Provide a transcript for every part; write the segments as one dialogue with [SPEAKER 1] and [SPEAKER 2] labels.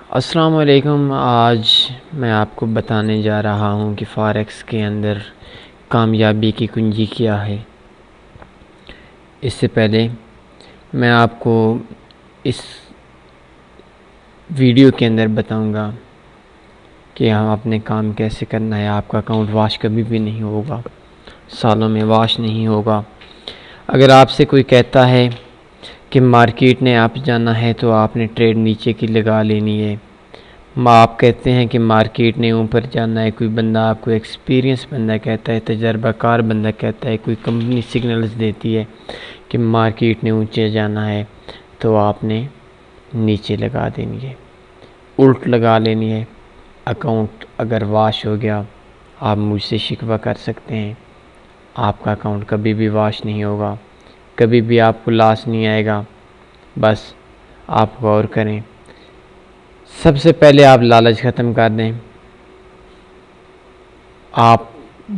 [SPEAKER 1] अस्सलाम वालेकुम। आज मैं आपको बताने जा रहा हूँ कि फ़ॉरेक्स के अंदर कामयाबी की कुंजी क्या है। इससे पहले मैं आपको इस वीडियो के अंदर बताऊँगा कि हम अपने काम कैसे करना है। आपका अकाउंट वॉश कभी भी नहीं होगा, सालों में वॉश नहीं होगा। अगर आपसे कोई कहता है कि मार्केट ने आप जाना है तो आपने ट्रेड नीचे की लगा लेनी है, आप कहते हैं कि मार्केट ने ऊपर जाना है, कोई बंदा आपको एक्सपीरियंस बंदा कहता है, तजर्बाकार बंदा कहता है, कोई कंपनी सिग्नल्स देती है कि मार्केट ने ऊंचे जाना है, तो आपने नीचे लगा देनी है, उल्ट लगा लेनी है। अकाउंट अगर वॉश हो गया, आप मुझसे शिकवा कर सकते हैं, आपका अकाउंट कभी भी वॉश नहीं होगा, कभी भी आपको लॉस नहीं आएगा। बस आप गौर करें। सबसे पहले आप लालच ख़त्म कर दें। आप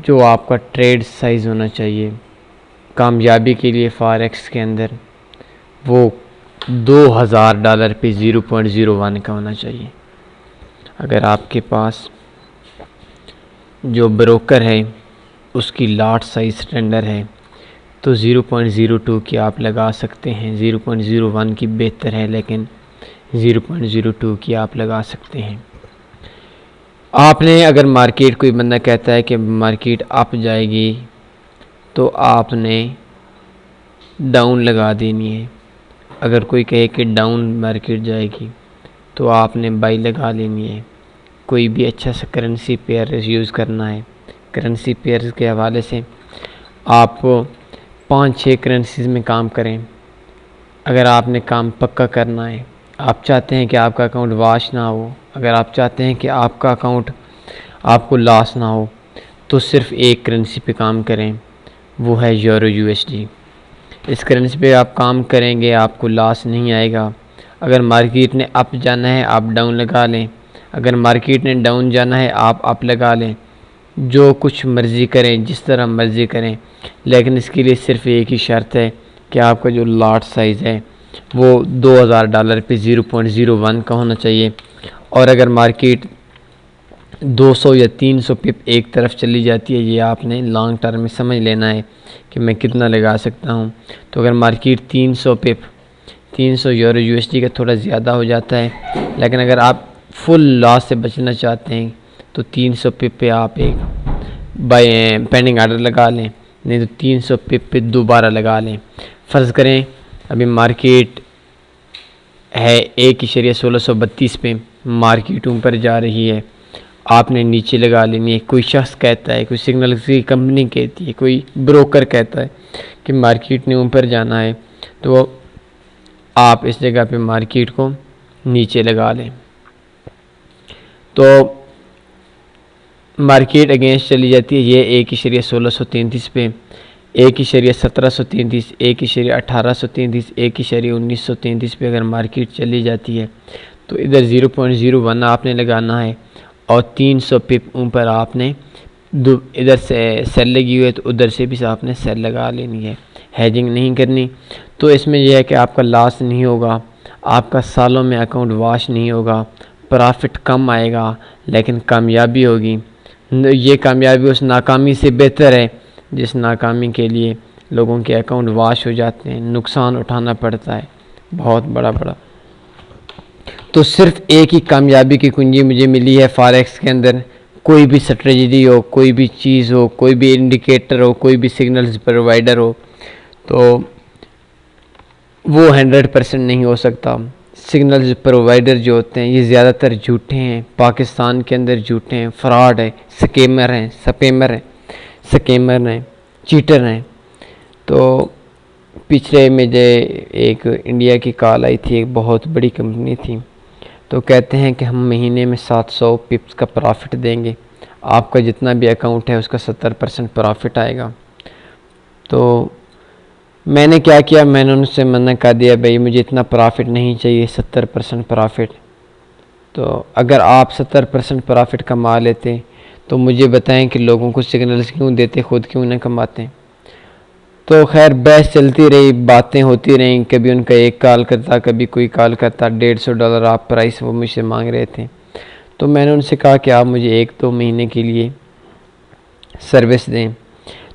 [SPEAKER 1] जो आपका ट्रेड साइज़ होना चाहिए कामयाबी के लिए फॉरेक्स के अंदर, वो $2000 पे 0.01 का होना चाहिए। अगर आपके पास जो ब्रोकर है उसकी लॉट साइज़ टेंडर है तो 0.02 की आप लगा सकते हैं। 0.01 की बेहतर है, लेकिन 0.02 की आप लगा सकते हैं। आपने अगर मार्केट, कोई बंदा कहता है कि मार्केट अप जाएगी, तो आपने डाउन लगा देनी है। अगर कोई कहे कि डाउन मार्केट जाएगी, तो आपने बाई लगा लेनी है। कोई भी अच्छा सा करेंसी पेयर यूज़ करना है। करेंसी पेयर के हवाले से आप 5-6 करेंसीज में काम करें। अगर आपने काम पक्का करना है, आप चाहते हैं कि आपका अकाउंट वॉश ना हो, अगर आप चाहते हैं कि आपका अकाउंट आपको लॉस ना हो, तो सिर्फ़ एक करेंसी पे काम करें, वो है यूरो यूएसडी। इस करेंसी पे आप काम करेंगे, आपको लॉस नहीं आएगा। अगर मार्केट ने अप जाना है, आप डाउन लगा लें। अगर मार्केट ने डाउन जाना है, आप अप लगा लें। जो कुछ मर्ज़ी करें, जिस तरह मर्ज़ी करें, लेकिन इसके लिए सिर्फ़ एक ही शर्त है कि आपका जो लॉट साइज़ है वो $2000 पे 0.01 का होना चाहिए। और अगर मार्केट 200 या 300 पिप एक तरफ चली जाती है, ये आपने लॉन्ग टर्म में समझ लेना है कि मैं कितना लगा सकता हूँ। तो अगर मार्केट 300 पिप, 300 यूरो यूएसडी का थोड़ा ज़्यादा हो जाता है, लेकिन अगर आप फुल लॉस से बचना चाहते हैं तो 300 पिप पे आप एक बाय पेंडिंग आर्डर लगा लें, नहीं तो 300 पिप पे दोबारा लगा लें। फ़र्ज़ करें अभी मार्केट है 1.1632 पे, मार्केट ऊपर जा रही है, आपने नीचे लगा लेनी है। कोई शख्स कहता है, कोई सिग्नल की कंपनी कहती है, कोई ब्रोकर कहता है कि मार्केट ने ऊपर जाना है, तो आप इस जगह पे मार्केट को नीचे लगा लें। तो मार्केट अगेंस्ट चली जाती है, ये 1.1633 पे, 1.1733, 1.1833, 1.1933 पे अगर मार्केट चली जाती है, तो इधर 0.01 आपने लगाना है और 300 पिप ऊपर आपने इधर से सेल लगी हुई है तो उधर से भी आपने सेल लगा लेनी है। हेजिंग नहीं करनी। तो इसमें यह है कि आपका लॉस नहीं होगा, आपका सालों में अकाउंट वॉश नहीं होगा, प्रॉफिट कम आएगा, लेकिन कामयाबी होगी। ये कामयाबी उस नाकामी से बेहतर है जिस नाकामी के लिए लोगों के अकाउंट वॉश हो जाते हैं, नुकसान उठाना पड़ता है बहुत बड़ा बड़ा। तो सिर्फ एक ही कामयाबी की कुंजी मुझे मिली है फॉरेक्स के अंदर। कोई भी स्ट्रेटजी हो, कोई भी चीज़ हो, कोई भी इंडिकेटर हो, कोई भी सिग्नल्स प्रोवाइडर हो, तो वो 100% नहीं हो सकता। सिग्नल्स प्रोवाइडर जो होते हैं ये ज़्यादातर झूठे हैं, पाकिस्तान के अंदर झूठे हैं, फ्रॉड है, स्कैमर हैं, स्कैमर हैं, चीटर हैं। तो पिछले मुझे एक इंडिया की कॉल आई थी, एक बहुत बड़ी कंपनी थी, तो कहते हैं कि हम महीने में 700 पिप्स का प्रॉफिट देंगे, आपका जितना भी अकाउंट है उसका 70% प्रॉफिट आएगा। तो मैंने क्या किया, मैंने उनसे मना कर दिया, भाई मुझे इतना प्रॉफिट नहीं चाहिए, 70% प्रॉफिट। तो अगर आप 70% प्रॉफिट कमा लेते तो मुझे बताएं कि लोगों को सिग्नल्स क्यों देते, खुद क्यों न कमाते। तो खैर बहस चलती रही, बातें होती रहीं, कभी उनका एक कॉल करता, कभी कोई कॉल करता। $150 आप प्राइस वो मुझसे मांग रहे थे। तो मैंने उनसे कहा कि आप मुझे 1-2 महीने के लिए सर्विस दें।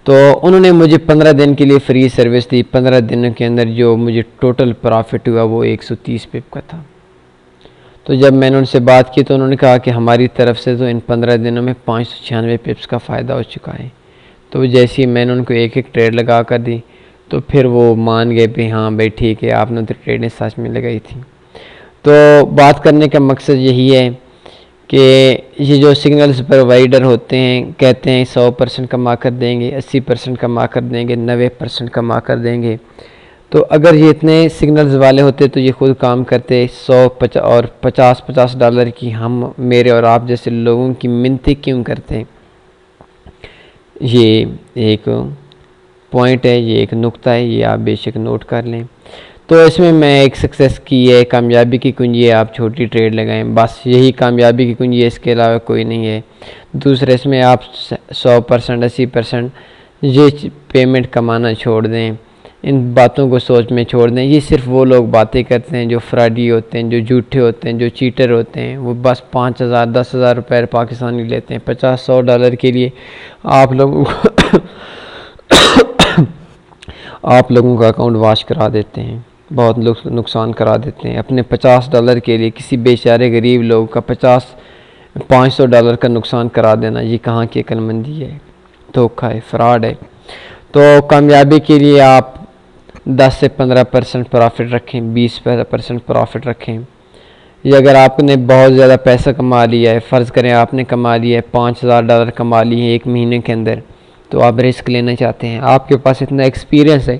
[SPEAKER 1] तो उन्होंने मुझे 15 दिन के लिए फ्री सर्विस दी। 15 दिनों के अंदर जो मुझे टोटल प्रॉफिट हुआ वो 130 पिप का था। तो जब मैंने उनसे बात की तो उन्होंने कहा कि हमारी तरफ से तो इन 15 दिनों में 596 पिप्स का फ़ायदा हो चुका है। तो जैसे ही मैंने उनको एक एक ट्रेड लगा कर दी तो फिर वो मान गए भी हाँ भाई ठीक है, आपने तो ट्रेडें सच में लगाई थी। तो बात करने का मकसद यही है कि ये जो सिग्नल्स प्रोवाइडर होते हैं कहते हैं 100% कमा कर देंगे, 80% कमा कर देंगे, 90% कमा कर देंगे। तो अगर ये इतने सिग्नल्स वाले होते तो ये खुद काम करते। 100 और 50 डॉलर की हम मेरे और आप जैसे लोगों की मिन्नतें क्यों करते हैं। ये एक पॉइंट है, ये एक नुक्ता है, ये आप बेशक नोट कर लें। तो इसमें मैं एक सक्सेस की है, कामयाबी की कुंजी है, आप छोटी ट्रेड लगाएं, बस यही कामयाबी की कुंजी है, इसके अलावा कोई नहीं है। दूसरे इसमें आप 100% 80% ये पेमेंट कमाना छोड़ दें, इन बातों को सोच में छोड़ दें। ये सिर्फ वो लोग बातें करते हैं जो फ्रॉडी होते हैं, जो झूठे होते हैं, जो चीटर होते हैं। वो बस 5,000 10,000 रुपये पाकिस्तानी लेते हैं 50-100 डॉलर के लिए। आप लोगों को आप लोगों का अकाउंट वॉश करा देते हैं, बहुत नुकसान करा देते हैं। अपने 50 डॉलर के लिए किसी बेचारे गरीब लोग का 500 डॉलर का नुकसान करा देना, ये कहाँ की अक्लमंदी है, धोखा है, फ्रॉड है। तो कामयाबी के लिए आप 10 से 15% प्रॉफिट रखें, 20% प्रॉफिट रखें। ये अगर आपने बहुत ज़्यादा पैसा कमा लिया है, फ़र्ज़ करें आपने कमा लिया है $5,000 कमा लिए हैं 1 महीने के अंदर, तो आप रिस्क लेना चाहते हैं, आपके पास इतना एक्सपीरियंस है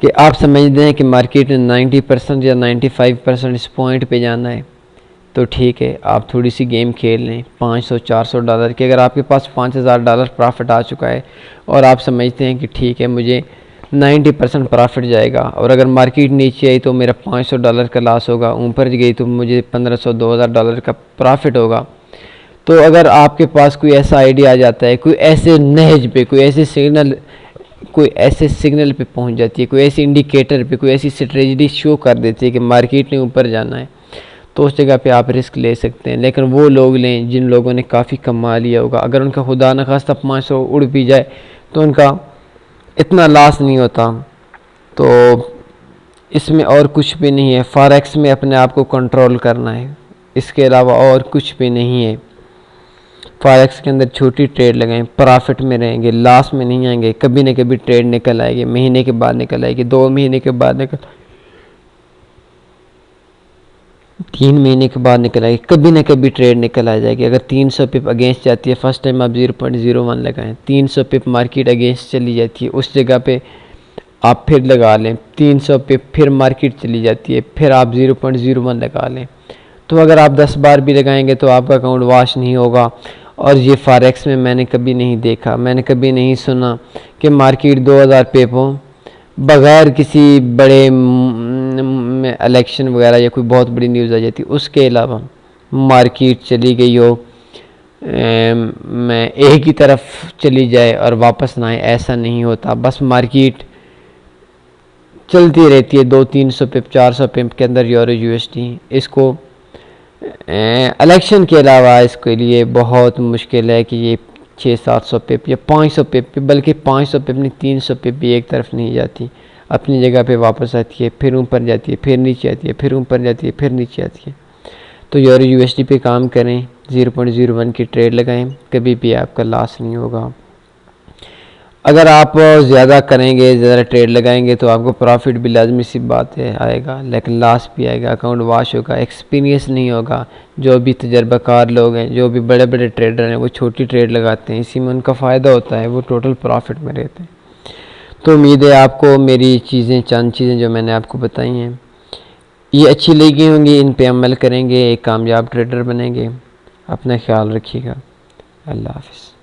[SPEAKER 1] कि आप समझते हैं कि मार्केट में 90% या 95% इस पॉइंट पे जाना है, तो ठीक है आप थोड़ी सी गेम खेल लें 500-400 डॉलर की। अगर आपके पास $5,000 प्रॉफिट आ चुका है और आप समझते हैं कि ठीक है मुझे 90% प्रॉफिट जाएगा, और अगर मार्केट नीचे आई तो मेरा $500 का लॉस होगा, ऊपर गई तो मुझे 1,500-2,000 डॉलर का प्रॉफिट होगा। तो अगर आपके पास कोई ऐसा आइडिया आ जाता है, कोई ऐसे नहज पे, कोई ऐसे सिग्नल पे पहुंच जाती है, कोई ऐसे इंडिकेटर पे, कोई ऐसी स्ट्रेटजी शो कर देती है कि मार्केट ने ऊपर जाना है, तो उस जगह पे आप रिस्क ले सकते हैं। लेकिन वो लोग लें जिन लोगों ने काफ़ी कमा लिया होगा। अगर उनका खुदा न खास्ता 500 उड़ भी जाए तो उनका इतना लॉस नहीं होता। तो इसमें और कुछ भी नहीं है, फॉरेक्स में अपने आप को कंट्रोल करना है, इसके अलावा और कुछ भी नहीं है। फॉरेक्स के अंदर छोटी ट्रेड लगाएं, प्रॉफिट में रहेंगे, लॉस में नहीं आएंगे। कभी न कभी ट्रेड निकल आएगी, महीने के बाद निकल आएगी, 2 महीने के बाद निकल, 3 महीने के बाद निकल आएगी, कभी ना कभी ट्रेड निकल आ जाएगी। अगर 300 पिप अगेंस्ट जाती है, फर्स्ट टाइम आप 0.01 लगाएं, 300 पिप मार्केट अगेंस्ट चली जाती है, उस जगह पे आप फिर लगा लें। 300 पिप फिर मार्केट चली जाती है, फिर आप 0.01 लगा लें। तो अगर आप 10 बार भी लगाएंगे तो आपका अकाउंट वॉश नहीं होगा। और ये फॉरेक्स में मैंने कभी नहीं देखा, मैंने कभी नहीं सुना कि मार्केट 2000 पिप हो बग़ैर किसी बड़े इलेक्शन वगैरह या कोई बहुत बड़ी न्यूज़ आ जाती, उसके अलावा मार्केट चली गई हो मैं एक ही तरफ चली जाए और वापस ना आए, ऐसा नहीं होता। बस मार्केट चलती रहती है 200-300 पिप 400 पिप के अंदर यूरो USD। इसको इलेक्शन के अलावा इसके लिए बहुत मुश्किल है कि ये 600-700 पिप या 500 पिप, बल्कि 500 पिप नहीं 300 पिप भी एक तरफ नहीं जाती, अपनी जगह पे वापस आती है, फिर ऊपर जाती है, फिर नीचे आती है, फिर ऊपर जाती है, फिर नीचे आती है। तो यूरो USD पे काम करें, 0.01 की ट्रेड लगाएं, कभी भी आपका लॉस नहीं होगा। अगर आप ज़्यादा करेंगे, ज़्यादा ट्रेड लगाएंगे तो आपको प्रॉफिट भी लाजमी सी बात है आएगा, लेकिन लॉस भी आएगा, अकाउंट वॉश होगा, एक्सपीरियंस नहीं होगा। जो भी तजर्बाकार लोग हैं, जो भी बड़े बड़े ट्रेडर हैं, वो छोटी ट्रेड लगाते हैं, इसी में उनका फ़ायदा होता है, वो टोटल प्रॉफिट में रहते हैं। तो उम्मीद है आपको मेरी चंद चीज़ें जो मैंने आपको बताई हैं ये अच्छी लगी होंगी, इन पे अमल करेंगे, एक कामयाब ट्रेडर बनेंगे। अपना ख्याल रखिएगा। अल्लाह हाफ़िज़।